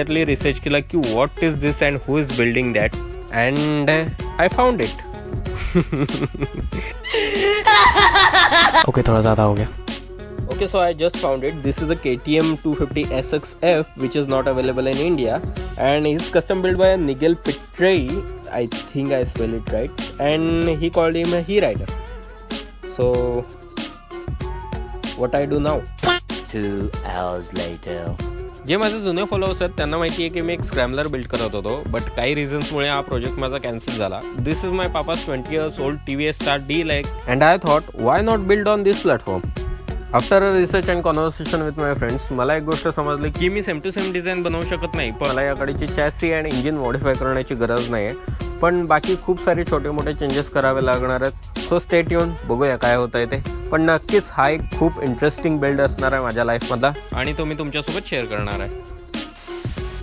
Research केला की what is this and who is building that, and I found it. Okay, थोड़ा ज़्यादा हो गया. Okay, so I just found it. This is a KTM 250 SXF, which is not available in India, and it's custom built by Nigel Pitrey. I think I spell it right, and he called him a he rider. So, what I do now? 2 hours later. जे माझे जुने followers आहेत त्यांना माहिती आहे की मी एक स्क्रॅमलर build करत होतो, बट काही रिझन्समुळे हा प्रोजेक्ट माझा कॅन्सल झाला. This is my papa's 20 years old TVS Star D like, and I thought why not build on this platform. After a research and conversation with my friends मला एक गोष्ट समजली की मी सेम टू सेम डिझाईन बनवू शकत नाही, पण मला या गाडीची चॅसी आणि इंजिन मॉडिफाय करण्याची गरज नाही आहे, पण बाकी खूप सारे छोटे मोठे चेंजेस करावे लागणार आहेत. सो स्टे ट्यून, बघूया काय होतं आहे ते. पण नक्कीच हा एक खूप इंटरेस्टिंग बिल्ड असणार आहे माझ्या लाईफमधला, आणि तो मी तुमच्यासोबत शेअर करणार आहे.